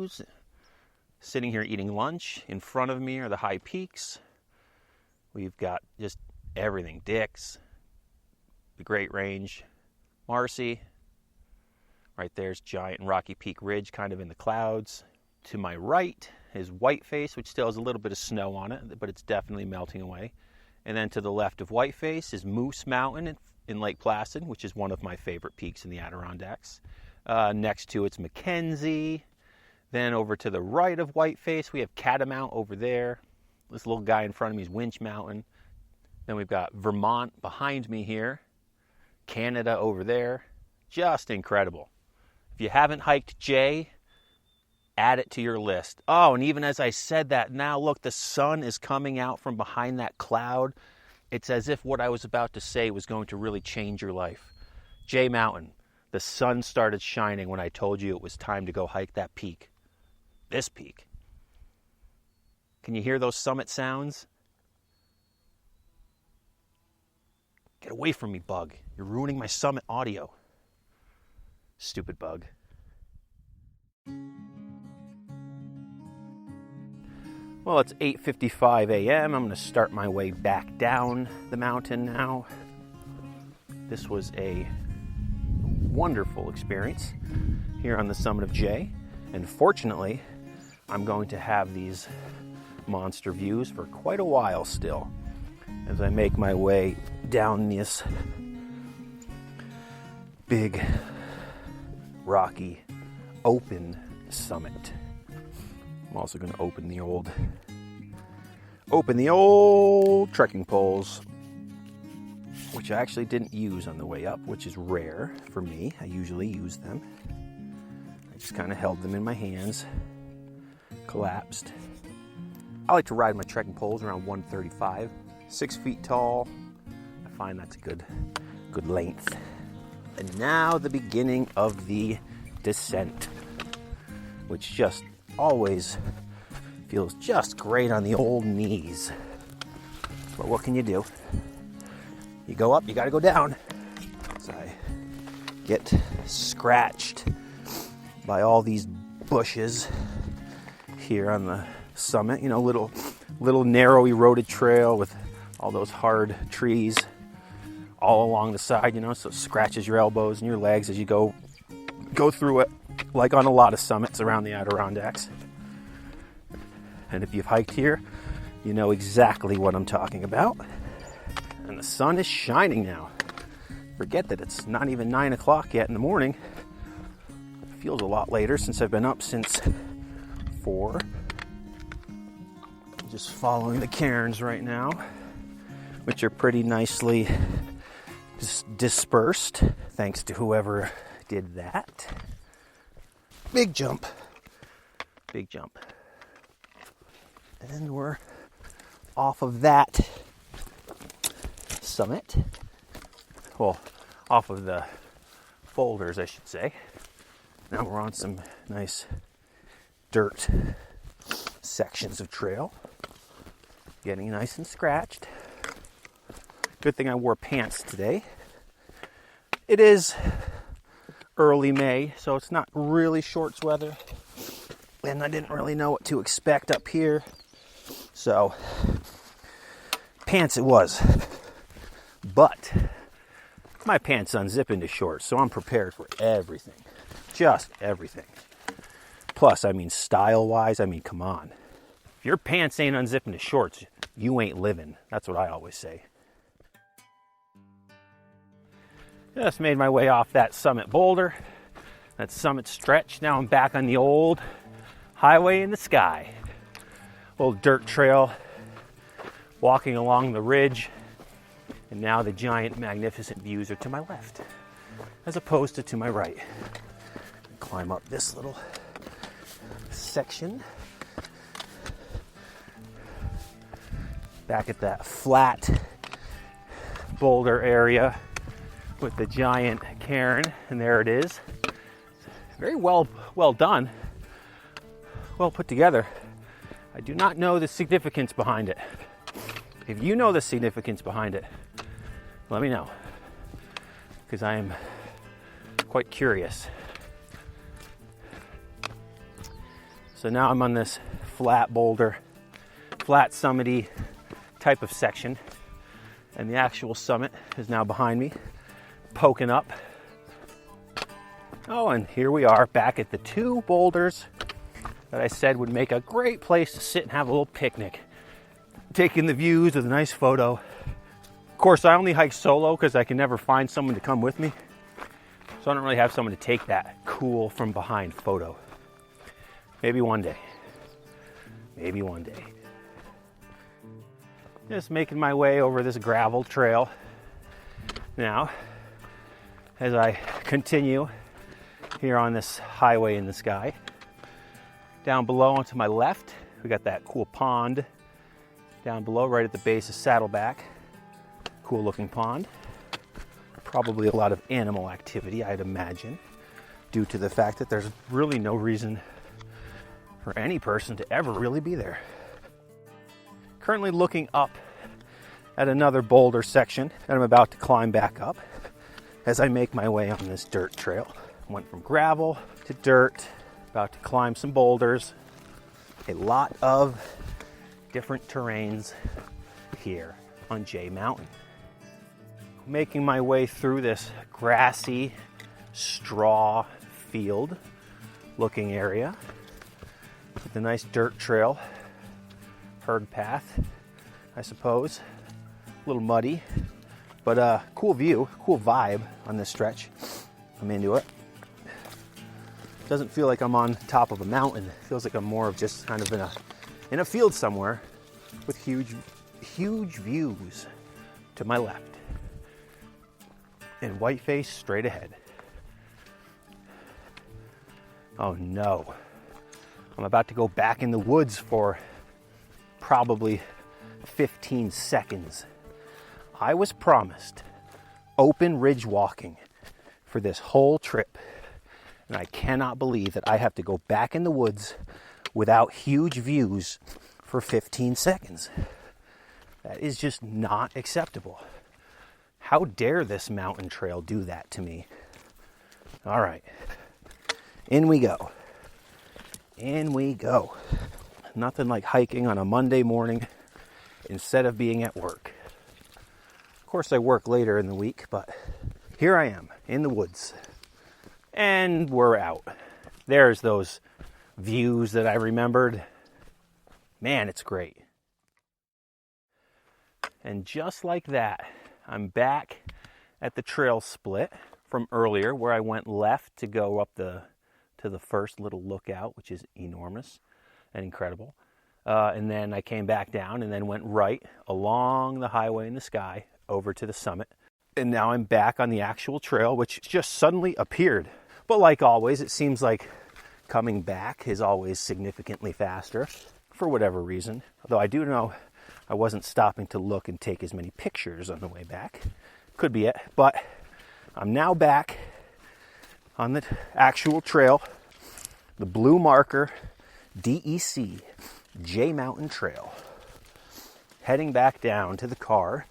views. Sitting here eating lunch. In front of me are the high peaks. We've got just everything. Dix, the Great Range, Marcy. Right there's giant Rocky Peak Ridge kind of in the clouds. To my right is Whiteface, which still has a little bit of snow on it, but it's definitely melting away. And then to the left of Whiteface is Moose Mountain in Lake Placid, which is one of my favorite peaks in the Adirondacks. Next to it's Mackenzie. Then over to the right of Whiteface, we have Catamount over there. This little guy in front of me is Winch Mountain. Then we've got Vermont behind me here. Canada over there. Just incredible. If you haven't hiked Jay, add it to your list. Oh, and even as I said that, now look, the sun is coming out from behind that cloud. It's as if what I was about to say was going to really change your life. Jay Mountain, the sun started shining when I told you it was time to go hike that peak. This peak. Can you hear those summit sounds? Get away from me, bug. You're ruining my summit audio. Stupid bug. Well, it's 8:55 a.m. I'm going to start my way back down the mountain now. This was a wonderful experience here on the summit of Jay. And fortunately, I'm going to have these monster views for quite a while still as I make my way down this big, rocky, open summit. I'm also going to open the old trekking poles, which I actually didn't use on the way up, which is rare for me. I usually use them. I just kind of held them in my hands, collapsed. I like to ride my trekking poles around 135, 6 feet tall. I find that's a good length. And now the beginning of the descent, which just always feels just great on the old knees. But what can you do? You go up, you gotta go down. So I get scratched by all these bushes here on the summit. You know, little narrow eroded trail with all those hard trees all along the side, you know, so it scratches your elbows and your legs as you go through it, like on a lot of summits around the Adirondacks. And if you've hiked here, you know exactly what I'm talking about. And the sun is shining now. Forget that it's not even 9 o'clock yet in the morning. It feels a lot later since I've been up since 4. I'm just following the cairns right now, which are pretty nicely dispersed, thanks to whoever did that. Big jump. Big jump. And we're off of that summit. Well, off of the boulders, I should say. Now we're on some nice dirt sections of trail. Getting nice and scratched. Good thing I wore pants today. It is early May, so it's not really shorts weather. And I didn't really know what to expect up here. So, pants it was. But my pants unzip into shorts, so I'm prepared for everything. Just everything. Plus, I mean, style-wise, I mean, come on. If your pants ain't unzipping to shorts, you ain't living. That's what I always say. Just made my way off that summit boulder, that summit stretch. Now I'm back on the old highway in the sky. Old dirt trail, walking along the ridge. And now the giant, magnificent views are to my left, as opposed to my right. Climb up this little section. Back at that flat boulder area with the giant cairn, and there it is. Very well done, well put together. I do not know the significance behind it. If you know the significance behind it, let me know, because I am quite curious. So now I'm on this flat boulder, flat summity type of section, and the actual summit is now behind me, poking up. Oh, and here we are back at the two boulders that I said would make a great place to sit and have a little picnic, taking the views with a nice photo. Of course, I only hike solo because I can never find someone to come with me, so I don't really have someone to take that cool from behind photo. Maybe one day. Maybe one day. Just making my way over this gravel trail now as I continue here on this highway in the sky. Down below onto my left, we got that cool pond down below right at the base of Saddleback. Cool looking pond. Probably a lot of animal activity, I'd imagine, due to the fact that there's really no reason for any person to ever really be there. Currently looking up at another boulder section that I'm about to climb back up as I make my way on this dirt trail. Went from gravel to dirt, about to climb some boulders. A lot of different terrains here on Jay Mountain. Making my way through this grassy straw field looking area with a nice dirt trail, herd path, I suppose. A little muddy, but cool view, cool vibe on this stretch. I'm into it. Doesn't feel like I'm on top of a mountain. It feels like I'm more of just kind of in a field somewhere with huge views to my left and Whiteface straight ahead. Oh no. I'm about to go back in the woods for probably 15 seconds. I was promised open ridge walking for this whole trip, and I cannot believe that I have to go back in the woods without huge views for 15 seconds. That is just not acceptable. How dare this mountain trail do that to me? All right, in we go. In we go. Nothing like hiking on a Monday morning instead of being at work. Of course, I work later in the week, but here I am in the woods. And we're out. There's those views that I remembered. Man, it's great. And just like that, I'm back at the trail split from earlier where I went left to go up to the first little lookout, which is enormous and incredible. And then I came back down and then went right along the highway in the sky over to the summit. And now I'm back on the actual trail, which just suddenly appeared. But like always, it seems like coming back is always significantly faster for whatever reason. Although I do know I wasn't stopping to look and take as many pictures on the way back. Could be it. But I'm now back on the actual trail, the blue marker DEC Jay Mountain Trail. Heading back down to the car,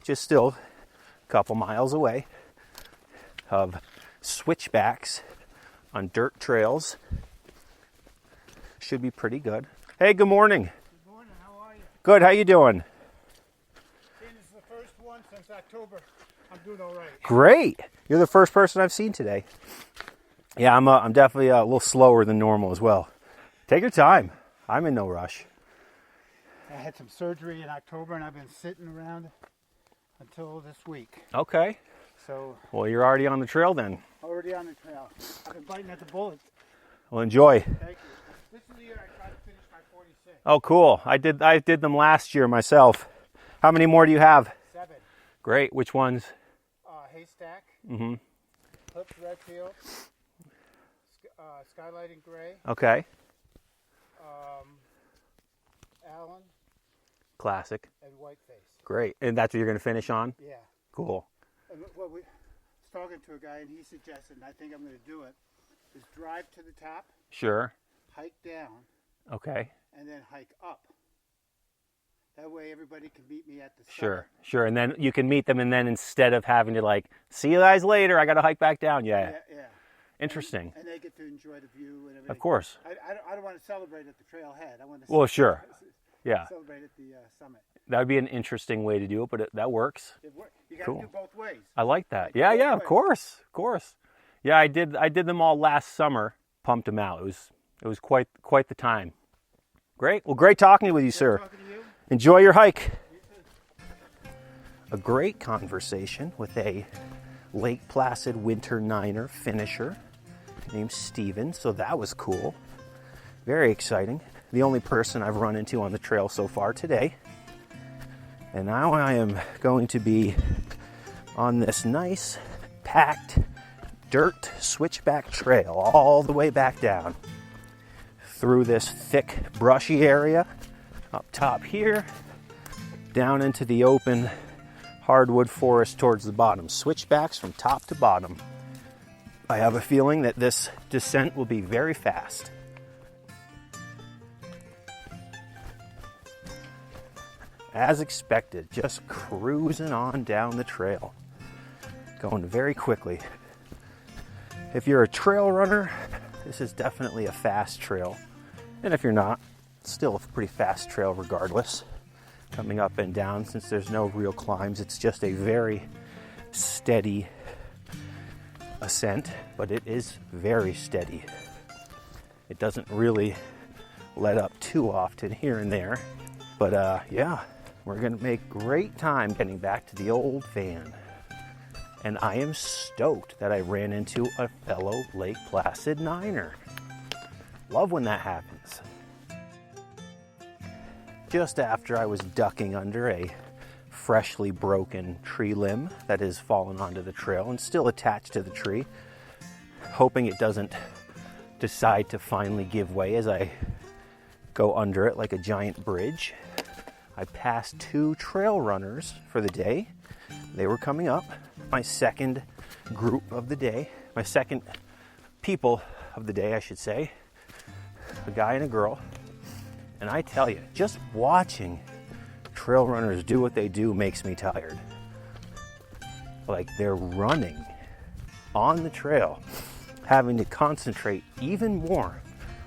just still a couple miles away of switchbacks on dirt trails. Should be pretty good. Hey, good morning. Good morning, how are you? Good, how you doing? This is the first one since October. I'm doing all right. Great. You're the first person I've seen today. Yeah, I'm definitely a little slower than normal as well. Take your time. I'm in no rush. I had some surgery in October and I've been sitting around until this week. Okay. So, Well, you're already on the trail then. already on the trail. I've been biting at the bullet. Well, enjoy. Thank you. This is the year I try to finish my 46. Oh, cool. I did them last year myself. How many more do you have? 7. Great. Which ones? Haystack. Mm-hmm. Clips Redfield. Skylight and Gray. Okay. Allen. Classic. And Whiteface. Great. And that's what you're going to finish on? Yeah. Cool. And what we was talking to a guy and he suggested, and I think I'm going to do it, is drive to the top, Sure. hike down, Okay. and then hike up. That way everybody can meet me at the Sure. Sure. And then you can meet them, and then instead of having to like, see you guys later, I got to hike back down. Yeah. Yeah. Interesting. And they get to enjoy the view and everything. Of course. I don't want to celebrate at the trailhead. I want to Well, sure. Yeah. celebrate at the summit. That would be an interesting way to do it, but that works. You got to Cool. do both ways. I like that. Like Yeah, both yeah, of ways. course. Of course. Yeah, I did them all last summer. Pumped them out. It was quite the time. Great. Well, great talking with you, sir. Talking to you. Enjoy your hike. A great conversation with a Lake Placid Winter Niner finisher named Steven. So that was cool. Very exciting. The only person I've run into on the trail so far today. And now I am going to be on this nice, packed, dirt switchback trail all the way back down through this thick, brushy area, up top here, down into the open hardwood forest towards the bottom. Switchbacks from top to bottom. I have a feeling that this descent will be very fast. As expected, just cruising on down the trail. Going very quickly. If you're a trail runner, this is definitely a fast trail. And if you're not, it's still a pretty fast trail regardless. Coming up and down, since there's no real climbs, it's just a very steady ascent, but it is very steady. It doesn't really let up too often here and there. But yeah, we're gonna make great time getting back to the old van. And I am stoked that I ran into a fellow Lake Placid Niner. Love when that happens. Just after I was ducking under a freshly broken tree limb that has fallen onto the trail and still attached to the tree, hoping it doesn't decide to finally give way as I go under it like a giant bridge. I passed 2 trail runners for the day. They were coming up. My second group of the day, my second people of the day, I should say, a guy and a girl. And I tell you, just watching trail runners do what they do makes me tired. Like they're running on the trail, having to concentrate even more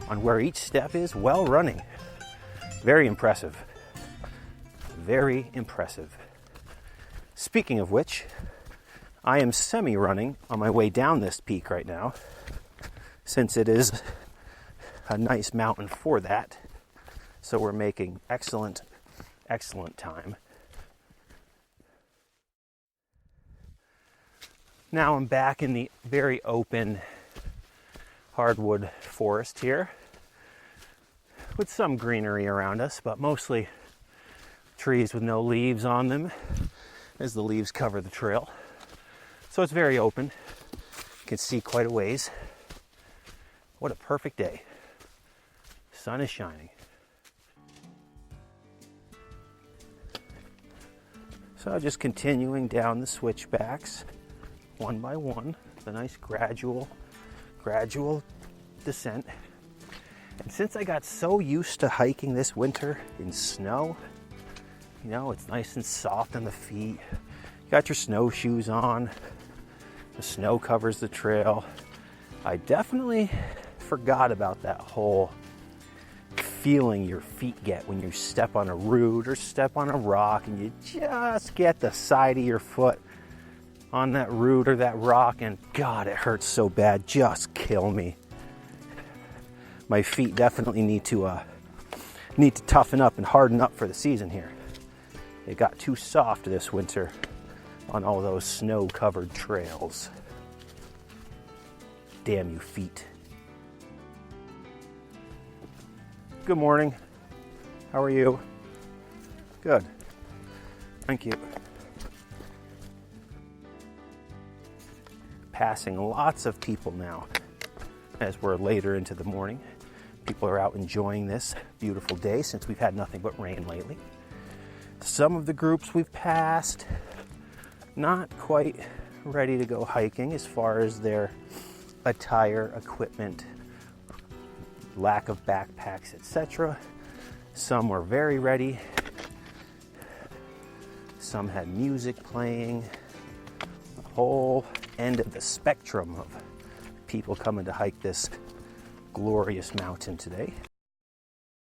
on where each step is while running. Very impressive. Very impressive. Speaking of which, I am semi-running on my way down this peak right now, since it is a nice mountain for that. So we're making excellent time. Now I'm back in the very open hardwood forest here, with some greenery around us, but mostly trees with no leaves on them as the leaves cover the trail. So it's very open. You can see quite a ways. What a perfect day. Sun is shining. So just continuing down the switchbacks one by one, the nice gradual descent. And since I got so used to hiking this winter in snow, you know, it's nice and soft on the feet. You got your snowshoes on. The snow covers the trail. I definitely forgot about that whole feeling your feet get when you step on a root or step on a rock and you just get the side of your foot on that root or that rock and God, it hurts so bad. Just kill me. My feet definitely need to toughen up and harden up for the season here. It got too soft this winter on all those snow-covered trails. Damn you, feet. Good morning. How are you? Good. Thank you. Passing lots of people now as we're later into the morning. People are out enjoying this beautiful day since we've had nothing but rain lately. Some of the groups we've passed, not quite ready to go hiking as far as their attire, equipment, lack of backpacks, etc. Some were very ready. Some had music playing. The whole end of the spectrum of people coming to hike this glorious mountain today.